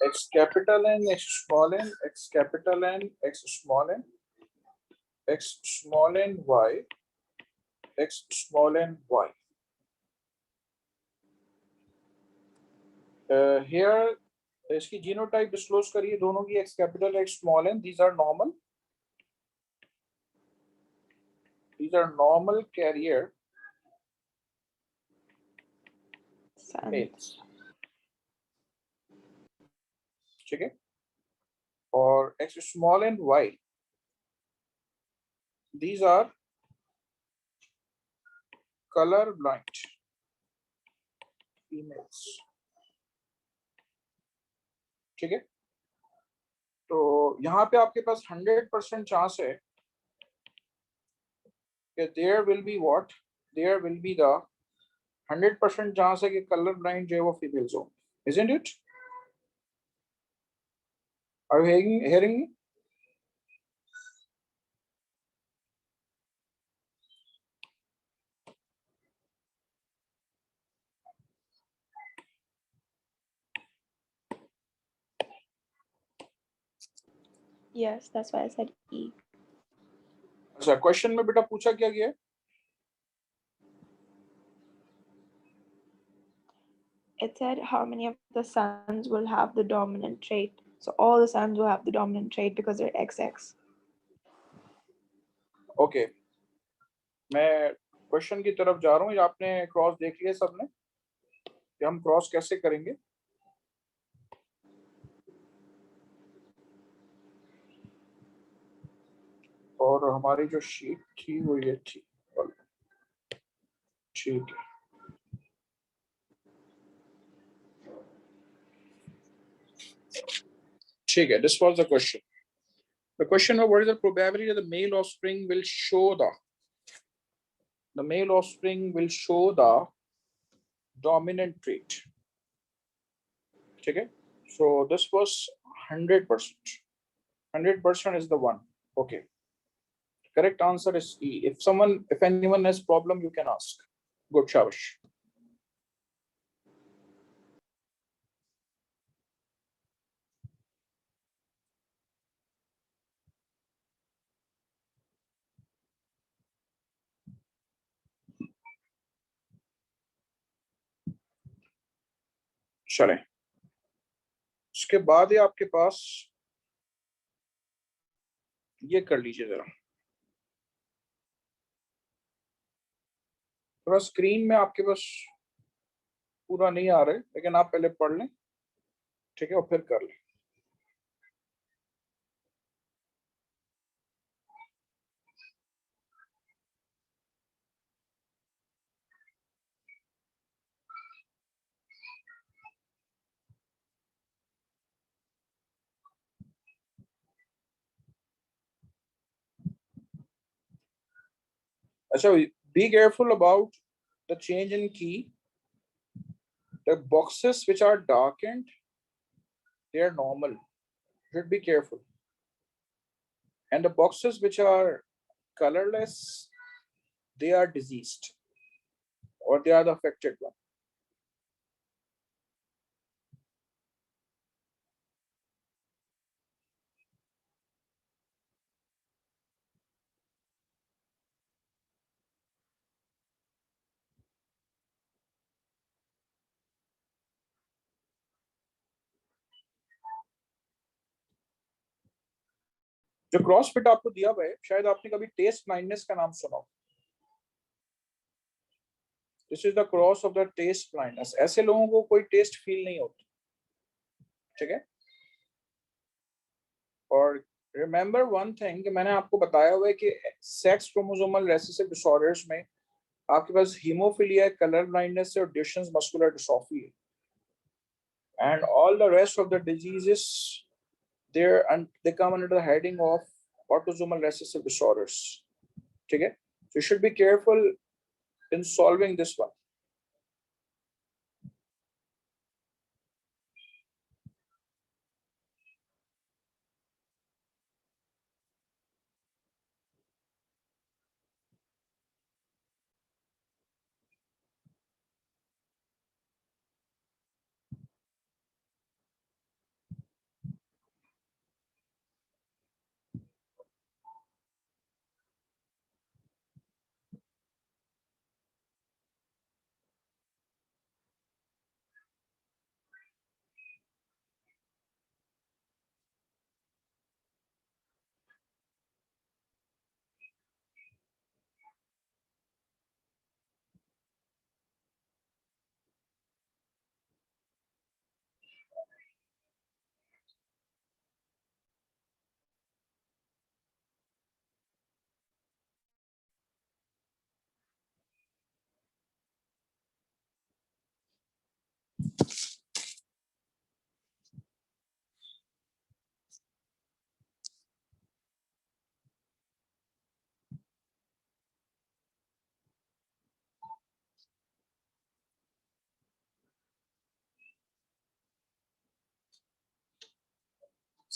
A: X capital N, X small n, X capital N, X small n, X small n, Y, X small n, Y. Here, इसकी genotype disclose करिए दोनों की, X capital, X small n. These are normal. These are normal carrier males. ठीक है, और X small n, Y. These are color blind females. ठीक है, तो यहाँ पे आपके पास 100% चांस है कि there will be what? There will be the 100% chance है कि color blind जो है वो females हो, isn't it? Are you hearing me?
B: Yes, that's why I said E.
A: अच्छा, क्वेश्चन में बेटा पूछा क्या गया है?
B: It said how many of the sons will have the dominant trait. So all the sons will have the dominant trait because they're XX.
A: Okay, मैं क्वेश्चन की तरफ जा रहा हूँ। आपने क्रॉस देख लिया सबने कि हम क्रॉस कैसे करेंगे? और हमारी जो शीट थी वो ये थी। ठीक है, ठीक है। This was the question. The question was, what is the probability that the male offspring will show the dominant trait? ठीक है, so this was 100%. 100% is the one. Okay, correct answer is E. If anyone has problem, you can ask. Good, shabash. चलें, उसके बाद ही आपके पास ये कर लीजिए जरा। थोड़ा स्क्रीन में आपके पास पूरा नहीं आ रहा है, लेकिन आप पहले पढ़ लें, ठीक है, और फिर कर लें। अच्छा, be careful about the change in key. The boxes which are darkened, they are normal. You should be careful. And the boxes which are colorless, they are diseased, or they are the affected one. जो क्रॉस फिट आपको दिया हुआ है, शायद आपने कभी टेस्ट ब्लाइंडनेस का नाम सुना हो। This is the cross of the taste blindness. ऐसे लोगों को कोई टेस्ट फील नहीं होती, ठीक है। और रिमेंबर वन थिंग कि मैंने आपको बताया हुआ है कि सेक्स क्रोमोसोमल रेसेसिव डिसऑर्डर्स में आपके पास हीमोफिलिया, कलर ब्लाइंडनेस और ड्यूशेन्स मस्कुलर डिस्ट्रॉफी है, and all the rest of the diseases there, and they come under the heading of autosomal recessive disorders. Okay, so you should be careful in solving this one.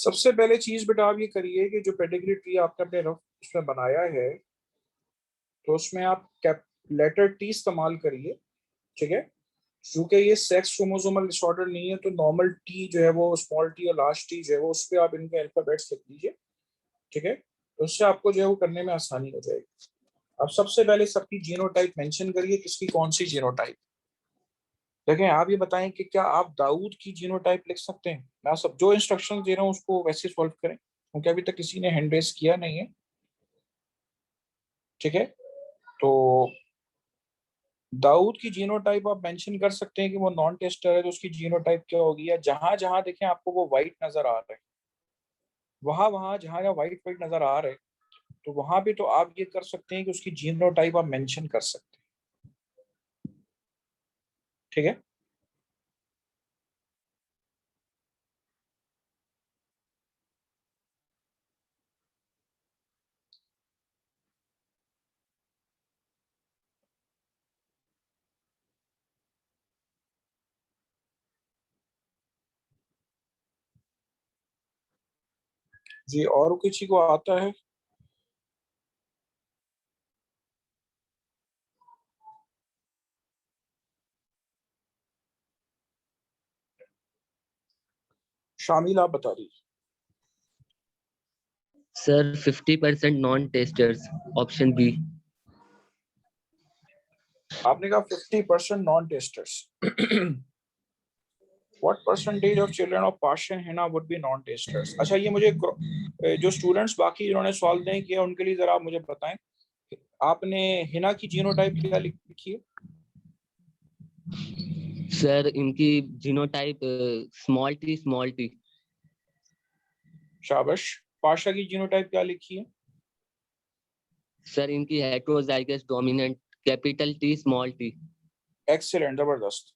A: सबसे पहले चीज बेटा आप ये करिए कि जो पेडिग्री ट्री आपने अपने रफ उसमें बनाया है तो उसमें आप लेटर टी इस्तेमाल करिए, ठीक है। क्योंकि ये सेक्स क्रोमोसोमल डिसऑर्डर नहीं है तो नॉर्मल टी जो है वो स्मॉल टी और लार्ज टी जो है वो उस पर आप इनके अल्फाबेट्स लिख लीजिए, ठीक है। तो उससे आपको जो है वो करने में आसानी हो जाएगी। अब सबसे पहले सबकी जीनोटाइप मेंशन करिए, किसकी कौन सी जीनोटाइप। देखें आप ये बताएं कि क्या आप दाऊद की जीनोटाइप लिख सकते हैं। मैं सब जो इंस्ट्रक्शन दे रहा हूँ उसको वैसे सॉल्व करें क्योंकि अभी तक किसी ने हैंड रेस किया नहीं है, ठीक है। तो दाऊद की जीनोटाइप आप मेंशन कर सकते हैं कि वो नॉन टेस्टर है तो उसकी जीनोटाइप क्या होगी। या जहां जहां देखें आपको वो व्हाइट नजर आ रहा है, वहां वहां जहां जहां व्हाइट व्हाइट नजर आ रहे हैं तो वहां भी तो आप ये कर सकते हैं कि उसकी जीनोटाइप आप मेंशन कर सकते हैं, ठीक है। जी और किसी को आता है? शामिल आप बता दीजिए।
F: Sir 50% non tasters, option B.
A: आपने कहा 50% non tasters. What percentage of children of Pasha and Hina would be non testers? अच्छा ये मुझे जो स्टूडेंट्स बाकी जिन्होंने सॉल्व नहीं किया उनके लिए जरा आप मुझे बताएं, आपने हिना की जीनोटाइप क्या लिखी है?
F: सर इनकी जीनोटाइप स्मॉल टी।
A: शाबाश। पाशा की जीनोटाइप क्या लिखी है?
F: सर इनकी heterozygous dominant capital T small T.
A: Excellent, जबरदस्त।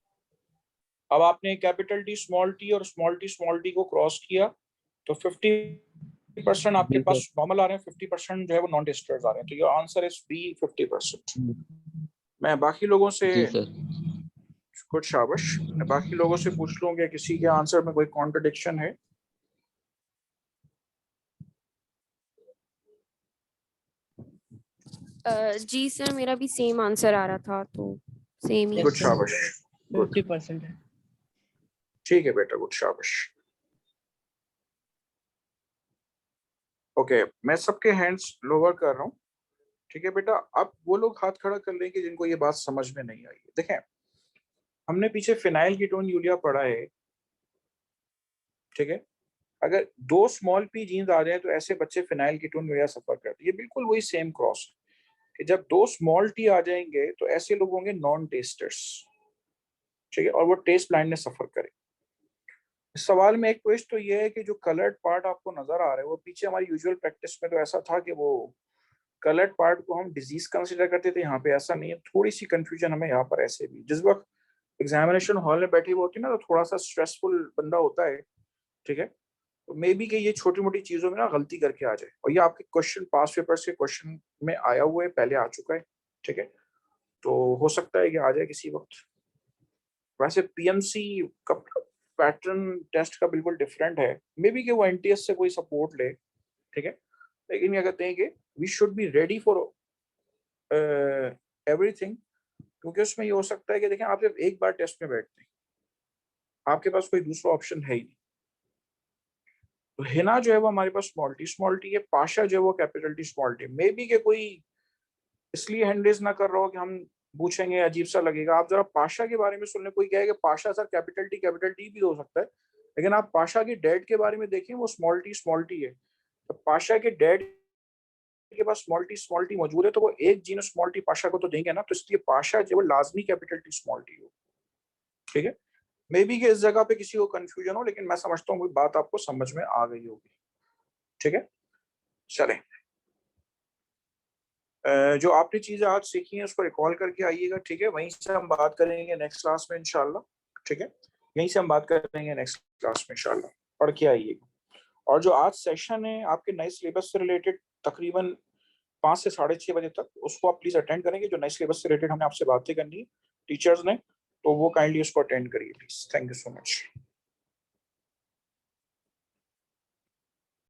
A: अब आपने कैपिटल टी स्मॉल टी को क्रॉस किया तो 50% आपके पास नॉर्मल आ रहे हैं, 50% जो है वो नॉन टेस्टर्स आ रहे हैं, तो योर आंसर इज बी 50%। मैं बाकी लोगों से
F: जी सर।
A: कुछ शाबाश, मैं बाकी लोगों से पूछ लूंगा किसी के आंसर में कोई कॉन्ट्रडिक्शन है।
G: जी सर मेरा भी सेम आंसर आ रहा था तो सेम ही।
A: गुड शाबाश, गुड,
E: 50% है।
A: ठीक है बेटा, गुड शाबाश। ओके मैं सबके हैंड्स लोअर कर रहा हूँ, ठीक है बेटा। अब वो लोग हाथ खड़ा कर लेंगे जिनको ये बात समझ में नहीं आई है। देखें हमने पीछे फिनाइल कीटोन यूरिया पढ़ा है, ठीक है। अगर दो स्मॉल पी जीन्स आ जाए तो ऐसे बच्चे फिनाइल कीटोन यूरिया सफर करते हैं। ये बिल्कुल वही सेम क्रॉस कि जब दो स्मॉल टी आ जाएंगे तो ऐसे लोग होंगे नॉन टेस्टर्स, ठीक है, और वो टेस्ट ब्लाइंडनेस सफर करें। इस सवाल में एक ट्विस्ट तो ये है कि जो कलर्ड पार्ट आपको नजर आ रहा है वो पीछे हमारी यूजुअल प्रैक्टिस में तो ऐसा था कि वो कलर्ड पार्ट को हम डिजीज कंसिडर करते थे, यहाँ पे ऐसा नहीं है। थोड़ी सी कंफ्यूजन हमें यहाँ पर ऐसे भी, जिस वक्त एग्जामिनेशन हॉल में बैठी हुई होती है ना तो थोड़ा सा स्ट्रेसफुल बंदा होता है, ठीक है, तो मे बी कि ये छोटी मोटी चीजों में ना गलती करके आ जाए। और ये आपके क्वेश्चन पास पेपर्स के क्वेश्चन में आया हुआ है, पहले आ चुका है, ठीक है, तो हो सकता है कि आ जाए किसी वक्त। वैसे पीएमसी का पैटर्न टेस्ट का बिल्कुल डिफरेंट है, मे बी कि वो एनटीएस से कोई सपोर्ट ले, ठीक है, लेकिन क्या कहते हैं कि we should be ready for everything, क्योंकि उसमें ये हो सकता है कि देखें आप जब एक बार टेस्ट में बैठते हैं आपके पास कोई दूसरा ऑप्शन है ही नहीं। तो हिना जो है वो हमारे पास स्मॉल टी है, पाशा जो है वो capital T small T. May be के कोई इसलिए हैंड रेज ना कर रहा हो कि हम पूछेंगे अजीब सा लगेगा। आप जरा पाशा के बारे में सुन ले, कोई कहेगा पाशा सर कैपिटल टी भी हो सकता है, लेकिन आप पाशा के डैड के बारे में देखें वो स्मॉल टी है। तो पाशा के डैड के पास स्मॉल टी मौजूद है तो वो एक जीनस स्मॉल टी पाशा को तो देंगे ना, तो इसलिए पाशा जो है वो लाजमी कैपिटल टी स्मॉल टी हो, ठीक है। मे बी कि इस जगह पे किसी को कंफ्यूजन हो, लेकिन मैं समझता हूँ बात आपको समझ में आ गई होगी, ठीक है। चले जो आपने चीजें आज सीखी हैं उसको रिकॉल करके आइएगा, ठीक है। वहीं से हम बात करेंगे नेक्स्ट क्लास में इंशाल्लाह, ठीक है, यहीं से हम बात करेंगे नेक्स्ट क्लास में इंशाल्लाह। पढ़ के आइएगा। और जो आज सेशन है आपके नए सिलेबस से रिलेटेड तकरीबन 5 से 6:30 बजे तक, उसको आप प्लीज अटेंड करेंगे। जो नए सिलेबस से रिलेटेड हमने आपसे बातें करनी है टीचर्स ने, तो वो काइंडली उसको अटेंड करिए please. Thank you so much.